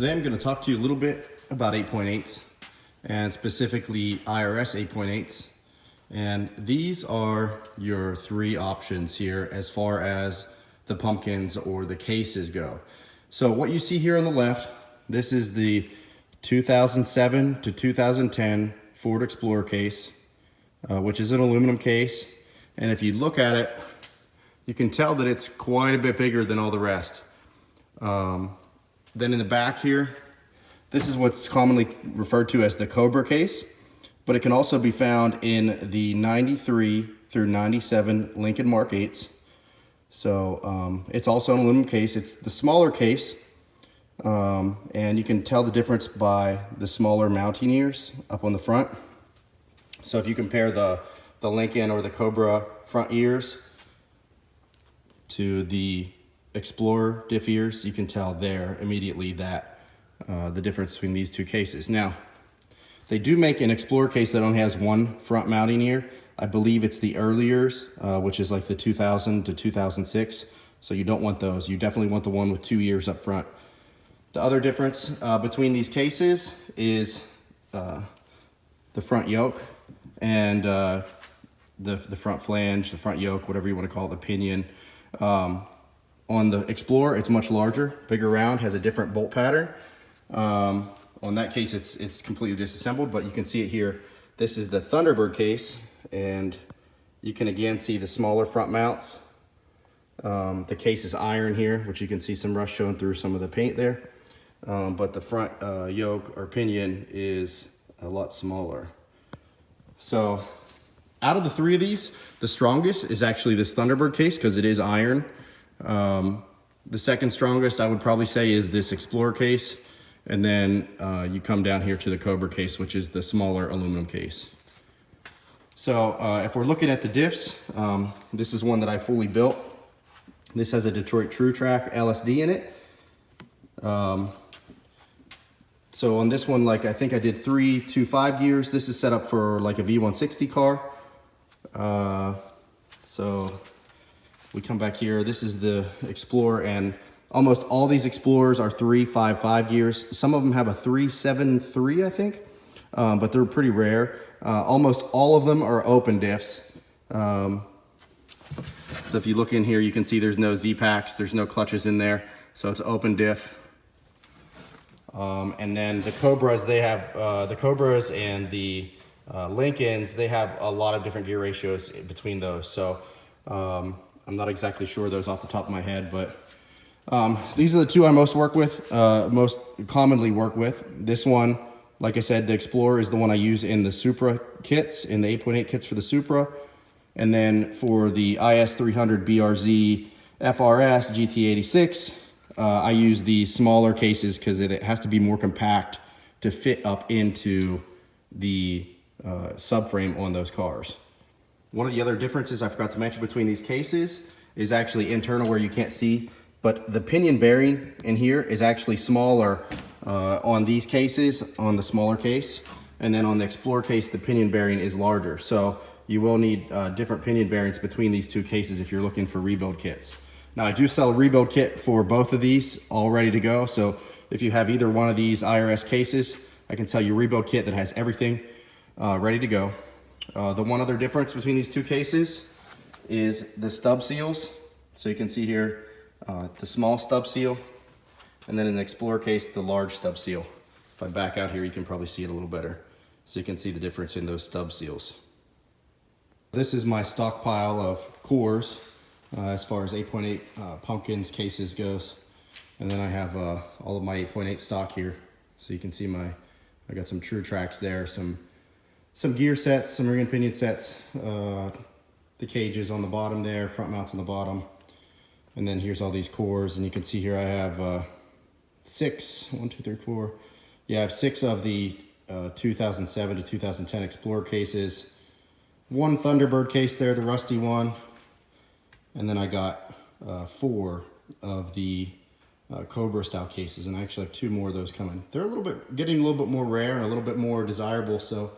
Today I'm going to talk to you a little bit about 8.8s and specifically IRS 8.8s. And these are your three options here as far as the pumpkins or the cases go. So what you see here on the left, this is the 2007 to 2010 Ford Explorer case, which is an aluminum case. And if you look at it, you can tell that it's quite a bit bigger than all the rest. Then in the back here, this is what's commonly referred to as the Cobra case, but it can also be found in the 93 through 97 Lincoln Mark 8s. So it's also an aluminum case. It's the smaller case, and you can tell the difference by the smaller mounting ears up on the front. So if you compare the Lincoln or the Cobra front ears to the Explorer diff ears, you can tell there immediately that the difference between these two cases. Now, they do make an Explorer case that only has one front mounting ear. I believe it's the earliers, which is like the 2000 to 2006. So you don't want those. You definitely want the one with two ears up front. The other difference between these cases is the front yoke and the front flange, the front yoke, whatever you want to call it, the pinion. On the Explorer, it's much larger, bigger round, has a different bolt pattern. On that case, it's completely disassembled, but you can see it here. This is the Thunderbird case, and you can again see the smaller front mounts. The case is iron here, which you can see some rust showing through some of the paint there. But the front yoke or pinion is a lot smaller. So out of the three of these, the strongest is actually this Thunderbird case because it is iron. The second strongest I would probably say is this Explorer case, and then you come down here to the Cobra case, which is the smaller aluminum case. So if we're looking at the diffs, this is one that I fully built. This has a Detroit True Track LSD in it. So on this one, like I think I did 3 2.5 gears. This is set up for like a V160 car. So we come back here, this is the Explorer, and almost all these Explorers are 3.5.5 gears. Some of them have a 3.7.3, I think, but they're pretty rare. Almost all of them are open diffs. So if you look in here, you can see there's no Z-packs, there's no clutches in there, so it's open diff. And then the Cobras, they have, the Cobras and the Lincolns, they have a lot of different gear ratios between those. So I'm not exactly sure those off the top of my head, but these are the two I most commonly work with. This one, like I said, the Explorer is the one I use in the Supra kits, in the 8.8 kits for the Supra. And then for the IS300 BRZ FRS GT86, I use the smaller cases because it has to be more compact to fit up into the subframe on those cars. One of the other differences I forgot to mention between these cases is actually internal, where you can't see, but the pinion bearing in here is actually smaller on these cases, on the smaller case, and then on the Explorer case, the pinion bearing is larger. So you will need different pinion bearings between these two cases if you're looking for rebuild kits. Now I do sell a rebuild kit for both of these, all ready to go. So if you have either one of these IRS cases, I can sell you a rebuild kit that has everything ready to go. The one other difference between these two cases is the stub seals. So you can see here the small stub seal, and then in the Explorer case, the large stub seal. If I back out here, you can probably see it a little better. So you can see the difference in those stub seals. This is my stockpile of cores as far as 8.8 pumpkins cases goes. And then I have all of my 8.8 stock here. So you can see I got some True Tracks there, some gear sets, some ring and pinion sets, the cages on the bottom there, front mounts on the bottom. And then here's all these cores, and you can see here I have 6, 1, 2, 3, 4. Yeah, I have 6 of the 2007 to 2010 Explorer cases, 1 Thunderbird case there, the rusty one, and then I got 4 of the Cobra style cases, and I actually have 2 more of those coming. They're getting a little bit more rare and a little bit more desirable, so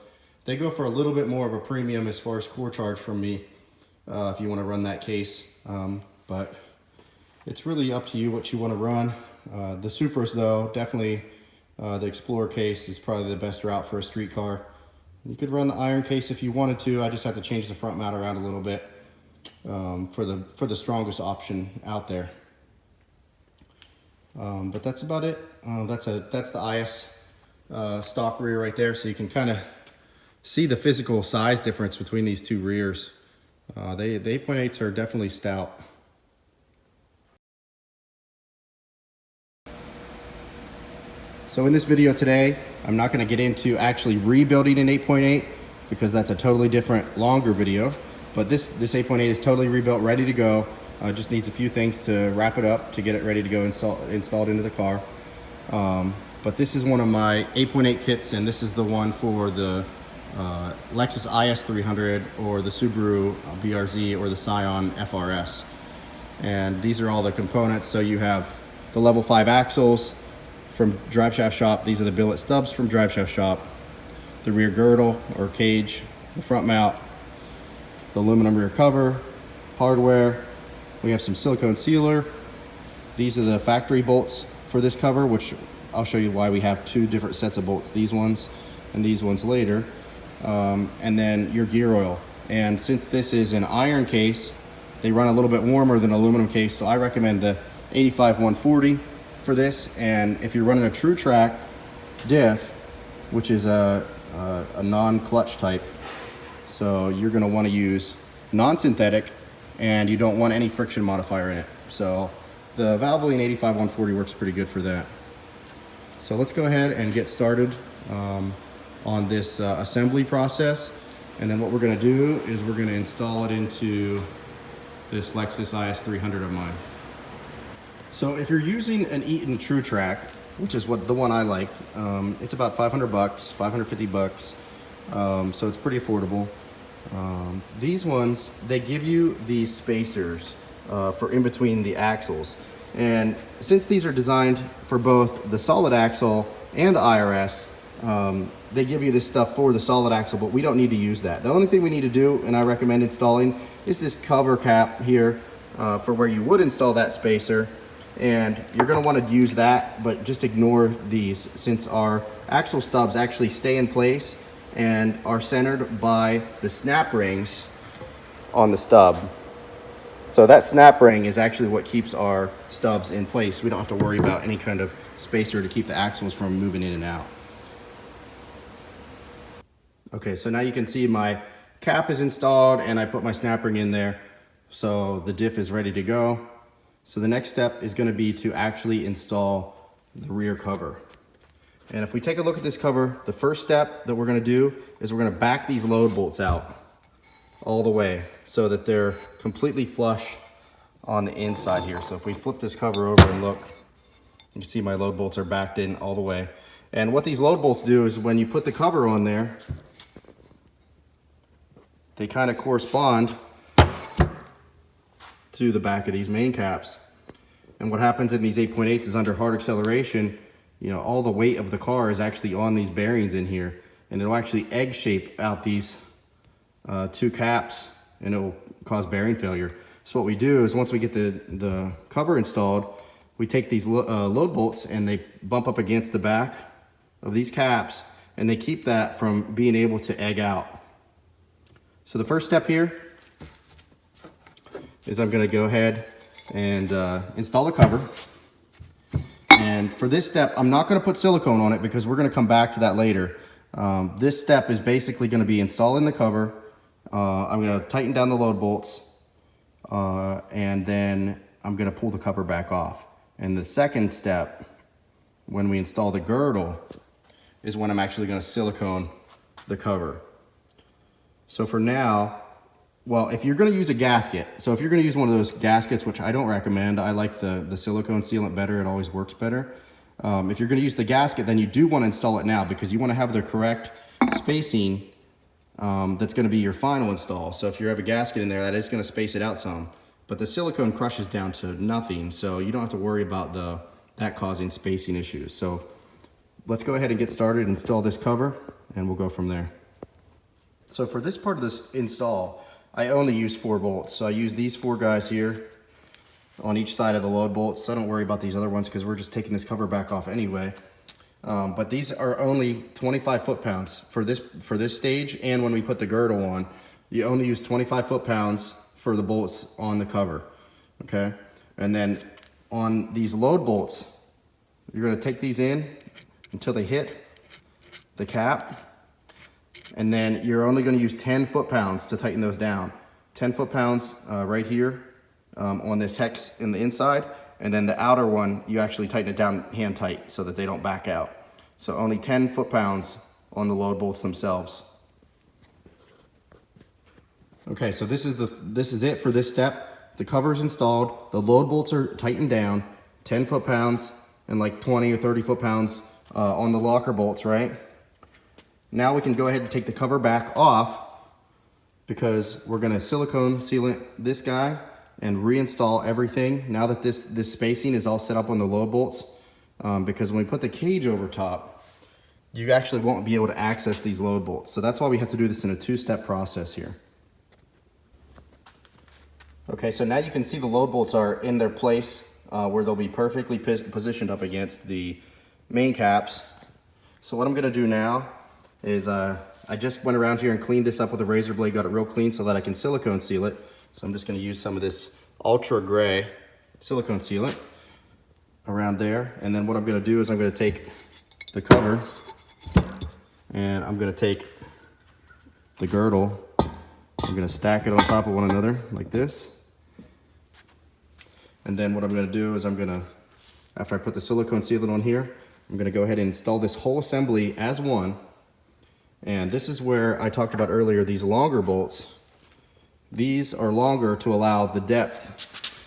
they go for a little bit more of a premium as far as core charge from me if you want to run that case. But it's really up to you what you want to run. The Supras though, definitely The Explorer case is probably the best route for a street car. You could run the iron case if you wanted to. I just have to change the front mount around a little bit for the strongest option out there. But that's about it. That's the IS stock rear right there, so you can kind of see the physical size difference between these two rears. The 8.8s are definitely stout. So in this video today, I'm not going to get into actually rebuilding an 8.8 because that's a totally different, longer video. But this 8.8 is totally rebuilt, ready to go. Just needs a few things to wrap it up to get it ready to go installed into the car. But this is one of my 8.8 kits, and this is the one for the Lexus IS300 or the Subaru BRZ or the Scion FRS. And these are all the components. So you have the level 5 axles from Driveshaft Shop. These are the billet stubs from Driveshaft Shop. The rear girdle or cage, the front mount, the aluminum rear cover, hardware. We have some silicone sealer. These are the factory bolts for this cover, which I'll show you why we have two different sets of bolts, these ones and these ones later. And then your gear oil. And since this is an iron case, they run a little bit warmer than an aluminum case, so I recommend the 85-140 for this. And if you're running a true track diff, which is a non-clutch type, so you're going to want to use non-synthetic, and you don't want any friction modifier in it. So the Valvoline 85-140 works pretty good for that. So let's go ahead and get started on this assembly process. And then what we're going to do is we're going to install it into this Lexus IS300 of mine. So if you're using an Eaton True Track, which is the one I like, it's about $500, $550, so it's pretty affordable. These ones, they give you these spacers for in between the axles. And since these are designed for both the solid axle and the IRS, they give you this stuff for the solid axle, but we don't need to use that. The only thing we need to do, and I recommend installing, is this cover cap here for where you would install that spacer. And you're going to want to use that, but just ignore these, since our axle stubs actually stay in place and are centered by the snap rings on the stub. So that snap ring is actually what keeps our stubs in place. We don't have to worry about any kind of spacer to keep the axles from moving in and out. Okay, so now you can see my cap is installed and I put my snap ring in there. So the diff is ready to go. So the next step is going to be to actually install the rear cover. And if we take a look at this cover, the first step that we're going to do is we're going to back these load bolts out all the way so that they're completely flush on the inside here. So if we flip this cover over and look, you can see my load bolts are backed in all the way. And what these load bolts do is when you put the cover on there, they kind of correspond to the back of these main caps. And what happens in these 8.8s is under hard acceleration, you know, all the weight of the car is actually on these bearings in here, and it'll actually egg shape out these two caps, and it'll cause bearing failure. So what we do is once we get the cover installed, we take these load bolts and they bump up against the back of these caps, and they keep that from being able to egg out. So the first step here is I'm going to go ahead and install the cover. And for this step, I'm not going to put silicone on it because we're going to come back to that later. This step is basically going to be installing the cover. I'm going to tighten down the load bolts, and then I'm going to pull the cover back off. And the second step, when we install the girdle, is when I'm actually going to silicone the cover. So for now, well, if you're going to use a gasket, so if you're going to use one of those gaskets, which I don't recommend, I like the silicone sealant better, it always works better. If you're going to use the gasket, then you do want to install it now because you want to have the correct spacing that's going to be your final install. So if you have a gasket in there, that is going to space it out some. But the silicone crushes down to nothing, so you don't have to worry about that causing spacing issues. So let's go ahead and get started, install this cover, and we'll go from there. So for this part of this install, I only use 4 bolts. So I use these 4 guys here on each side of the load bolts. So I don't worry about these other ones because we're just taking this cover back off anyway. but these are only 25 foot-pounds for this stage, and when we put the girdle on, you only use 25 foot-pounds for the bolts on the cover, okay? And then on these load bolts, you're gonna take these in until they hit the cap, and then you're only gonna use 10 foot-pounds to tighten those down. 10 foot-pounds right here on this hex in the inside, and then the outer one, you actually tighten it down hand tight so that they don't back out. So only 10 foot-pounds on the load bolts themselves. Okay, so this is it for this step. The cover is installed, the load bolts are tightened down, 10 foot-pounds and like 20 or 30 foot-pounds on the locker bolts, right? Now we can go ahead and take the cover back off, because we're gonna silicone sealant this guy and reinstall everything now that this spacing is all set up on the load bolts, because when we put the cage over top, you actually won't be able to access these load bolts. So that's why we have to do this in a two-step process here. Okay, so now you can see the load bolts are in their place where they'll be perfectly positioned up against the main caps. So what I'm gonna do now is I just went around here and cleaned this up with a razor blade, got it real clean so that I can silicone seal it. So I'm just gonna use some of this ultra gray silicone sealant around there. And then what I'm gonna do is I'm gonna take the cover and I'm gonna take the girdle. I'm gonna stack it on top of one another like this. And then what I'm gonna do is after I put the silicone sealant on here, I'm gonna go ahead and install this whole assembly as one. And this is where I talked about earlier, these longer bolts. These are longer to allow the depth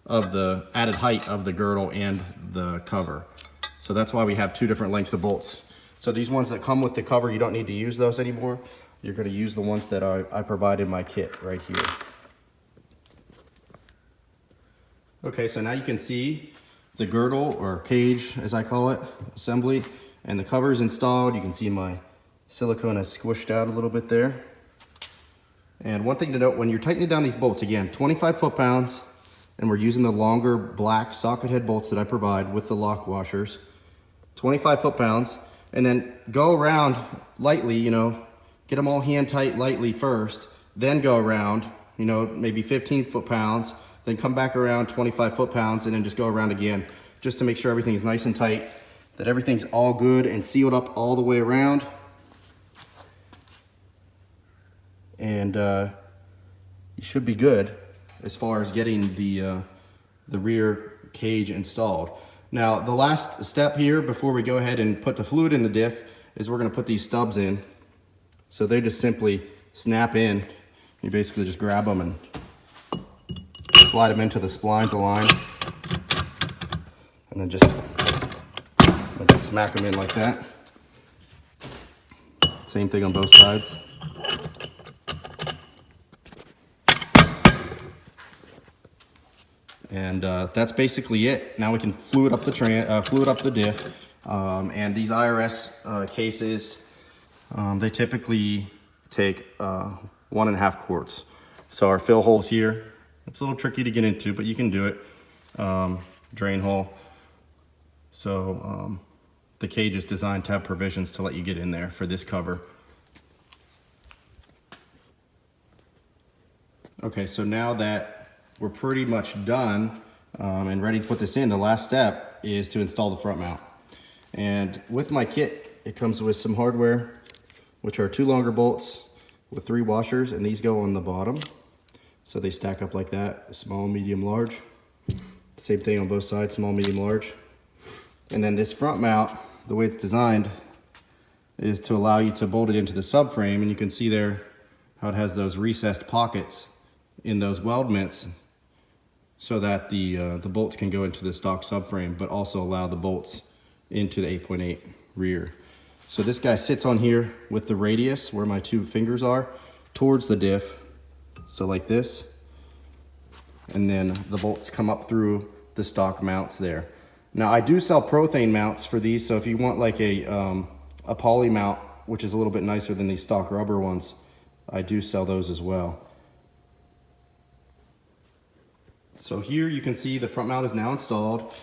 of the added height of the girdle and the cover. So that's why we have two different lengths of bolts. So these ones that come with the cover, you don't need to use those anymore. You're gonna use the ones that I provided in my kit right here. Okay, so now you can see the girdle, or cage as I call it, assembly. And the cover is installed. You can see my silicone has squished out a little bit there. And one thing to note, when you're tightening down these bolts, again, 25 foot-pounds, and we're using the longer black socket head bolts that I provide with the lock washers, 25 foot-pounds, and then go around lightly, you know, get them all hand tight lightly first, then go around, you know, maybe 15 foot-pounds, then come back around 25 foot-pounds, and then just go around again, just to make sure everything is nice and tight, that everything's all good and sealed up all the way around. And you should be good as far as getting the rear cage installed. Now, the last step here before we go ahead and put the fluid in the diff is we're gonna put these stubs in. So they just simply snap in. You basically just grab them and slide them into the splines align, and then just smack them in like that. Same thing on both sides. And that's basically it. Now we can fluid up the diff. And these IRS cases, they typically take 1.5 quarts. So our fill holes here, it's a little tricky to get into, but you can do it. Drain hole. So the cage is designed to have provisions to let you get in there for this cover. Okay, so now that we're pretty much done and ready to put this in, the last step is to install the front mount. And with my kit, it comes with some hardware, which are 2 longer bolts with 3 washers, and these go on the bottom. So they stack up like that, small, medium, large. Same thing on both sides, small, medium, large. And then this front mount, the way it's designed is to allow you to bolt it into the subframe, and you can see there how it has those recessed pockets in those weldments so that the bolts can go into the stock subframe, but also allow the bolts into the 8.8 rear. So this guy sits on here with the radius where my 2 fingers are towards the diff, so like this, and then the bolts come up through the stock mounts there. Now I do sell Prothane mounts for these, so if you want like a poly mount, which is a little bit nicer than these stock rubber ones, I do sell those as well. So here you can see the front mount is now installed.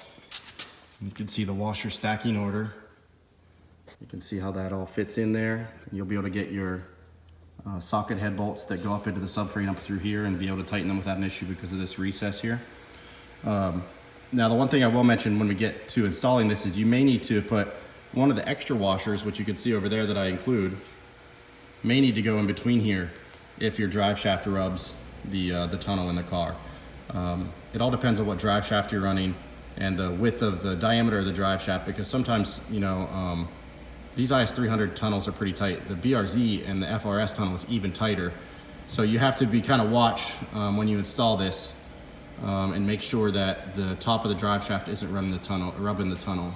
You can see the washer stacking order. You can see how that all fits in there. You'll be able to get your socket head bolts that go up into the subframe up through here and be able to tighten them without an issue because of this recess here. Now the one thing I will mention when we get to installing this is you may need to put one of the extra washers, which you can see over there that I include, may need to go in between here if your drive shaft rubs the tunnel in the car. It all depends on what drive shaft you're running and the width of the diameter of the drive shaft, because sometimes, you know, these IS300 tunnels are pretty tight. The BRZ and the FRS tunnel is even tighter. So you have to be kind of watch when you install this and make sure that the top of the drive shaft isn't rubbing the tunnel.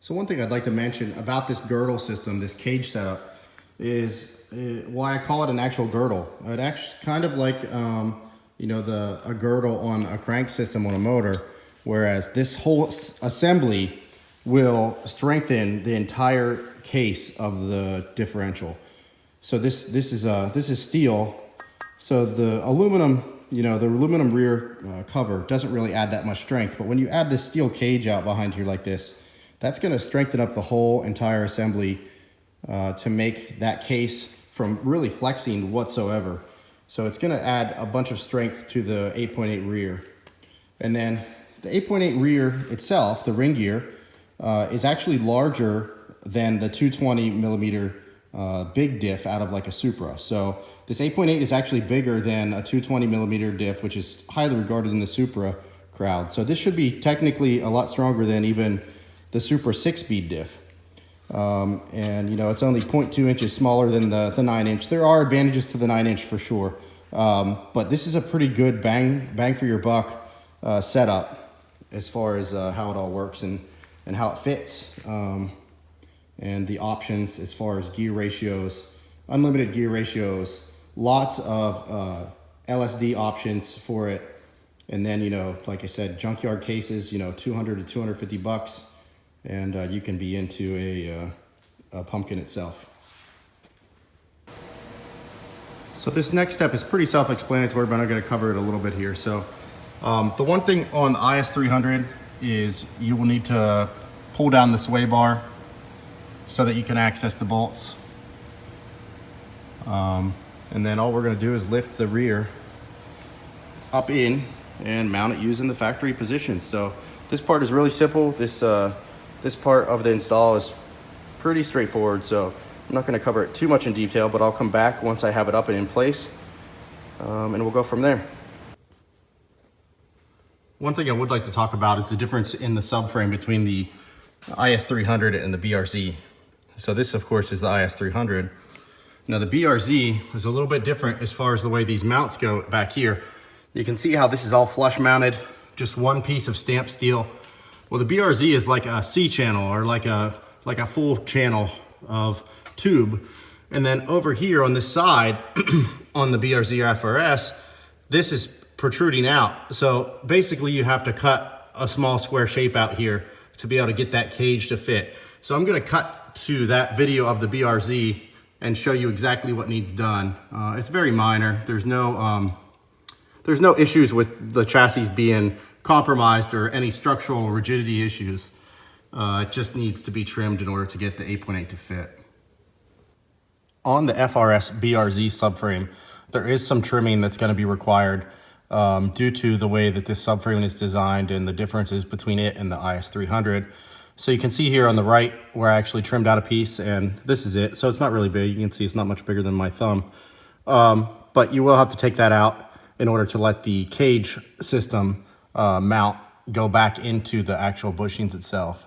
So one thing I'd like to mention about this girdle system, this cage setup, is why I call it an actual girdle. It acts kind of like you know, a girdle on a crank system on a motor, whereas this whole assembly will strengthen the entire case of the differential. So this is steel. So the aluminum, you know, the aluminum rear cover doesn't really add that much strength, but when you add this steel cage out behind here like this, that's going to strengthen up the whole entire assembly to make that case from really flexing whatsoever. So it's going to add a bunch of strength to the 8.8 rear. And then the 8.8 rear itself, the ring gear, is actually larger than the 220 millimeter big diff out of like a Supra. So this 8.8 is actually bigger than a 220 millimeter diff, which is highly regarded in the Supra crowd. So this should be technically a lot stronger than even the Supra 6-speed diff. And you know, it's only 0.2 inches smaller than the 9-inch. There are advantages to the 9-inch for sure. But this is a pretty good bang for your buck setup as far as how it all works and how it fits. And the options as far as gear ratios, unlimited gear ratios, lots of LSD options for it. And then, you know, like I said, junkyard cases, you know, 200 to 250 bucks. And you can be into a pumpkin itself. So this next step is pretty self-explanatory, but I'm going to cover it a little bit here. So the one thing on the IS300 is you will need to pull down the sway bar so that you can access the bolts. And then all we're going to do is lift the rear up in and mount it using the factory position. So this part is really simple. This part of the install is pretty straightforward, so I'm not going to cover it too much in detail, but I'll come back once I have it up and in place, and we'll go from there. One thing I would like to talk about is the difference in the subframe between the IS300 and the BRZ. So this, of course, is the IS300. Now the BRZ is a little bit different as far as the way these mounts go back here. You can see how this is all flush mounted, just one piece of stamped steel. Well, the BRZ is like a C channel or like a full channel of tube. And then over here on this side, on the BRZ FRS, this is protruding out. So basically you have to cut a small square shape out here to be able to get that cage to fit. So I'm gonna cut to that video of the BRZ and show you exactly what needs done. It's very minor. There's no issues with the chassis being compromised or any structural rigidity issues. It just needs to be trimmed in order to get the 8.8 to fit. On the FRS BRZ subframe, there is some trimming that's going to be required due to the way that this subframe is designed and the differences between it and the IS300. So you can see here on the right where I actually trimmed out a piece, and this is it. So it's not really big. You can see it's not much bigger than my thumb. But you will have to take that out in order to let the cage system mount go back into the actual bushings itself.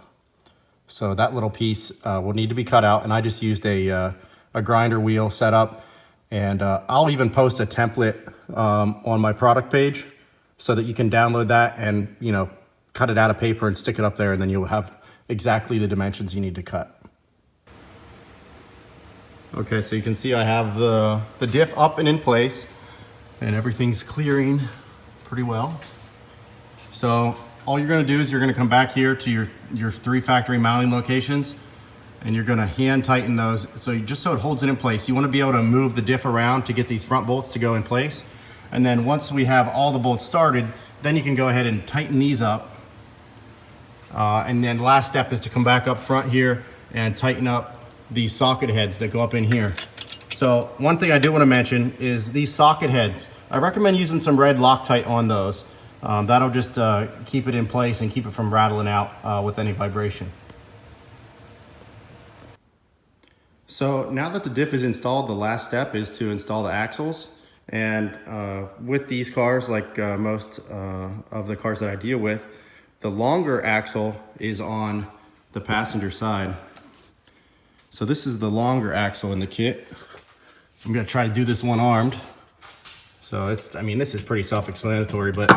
So that little piece will need to be cut out, and I just used a grinder wheel setup, and I'll even post a template on my product page so that you can download that and, you know, cut it out of paper and stick it up there, and then you'll have exactly the dimensions you need to cut. Okay, so you can see I have the diff up and in place, and everything's clearing pretty well. So all you're going to do is you're going to come back here to your 3 factory mounting locations, and you're going to hand tighten those just so it holds it in place. You want to be able to move the diff around to get these front bolts to go in place. And then once we have all the bolts started, then you can go ahead and tighten these up And then last step is to come back up front here and tighten up these socket heads that go up in here. So one thing I do want to mention is these socket heads. I recommend using some red Loctite on those. That'll just keep it in place and keep it from rattling out with any vibration. So now that the diff is installed, the last step is to install the axles. And with these cars, like most of the cars that I deal with, the longer axle is on the passenger side. So this is the longer axle in the kit. I'm gonna try to do this one armed. So I mean, this is pretty self-explanatory, but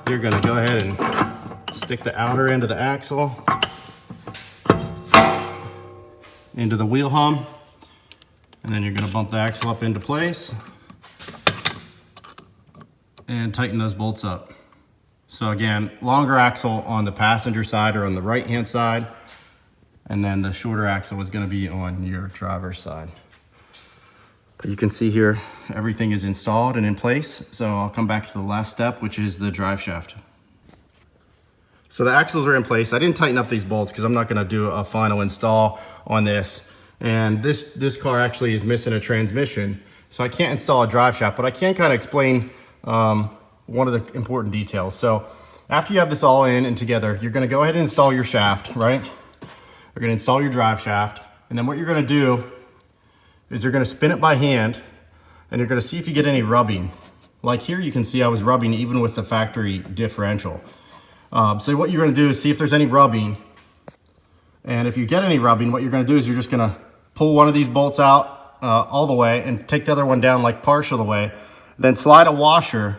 you're gonna go ahead and stick the outer end of the axle into the wheel hum, and then you're gonna bump the axle up into place and tighten those bolts up. So again, longer axle on the passenger side or on the right-hand side, and then the shorter axle is gonna be on your driver's side. But you can see here, everything is installed and in place. So I'll come back to the last step, which is the drive shaft. So the axles are in place. I didn't tighten up these bolts because I'm not gonna do a final install on this. And this car actually is missing a transmission. So I can't install a drive shaft, but I can kind of explain one of the important details. So after you have this all in and together, you're gonna go ahead and install your shaft, right? You're gonna install your drive shaft. And then what you're gonna do is you're gonna spin it by hand and you're gonna see if you get any rubbing. Like here, you can see I was rubbing even with the factory differential. So what you're gonna do is see if there's any rubbing. And if you get any rubbing, what you're gonna do is you're just gonna pull one of these bolts out all the way and take the other one down like partial the way. Then slide a washer,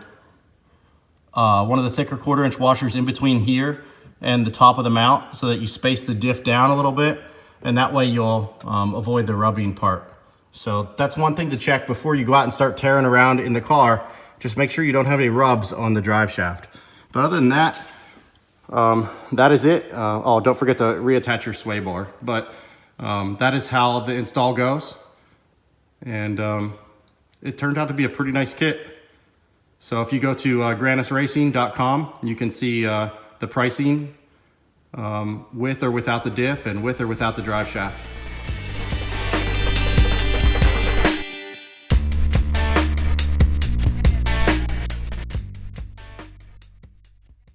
one of the thicker 1/4-inch washers in between here and the top of the mount so that you space the diff down a little bit, and that way you'll avoid the rubbing part. So that's one thing to check before you go out and start tearing around in the car. Just make sure you don't have any rubs on the drive shaft. But other than that, that is it. Oh, don't forget to reattach your sway bar. But that is how the install goes. And it turned out to be a pretty nice kit. So if you go to GrannasRacing.com, you can see the pricing with or without the diff and with or without the drive shaft.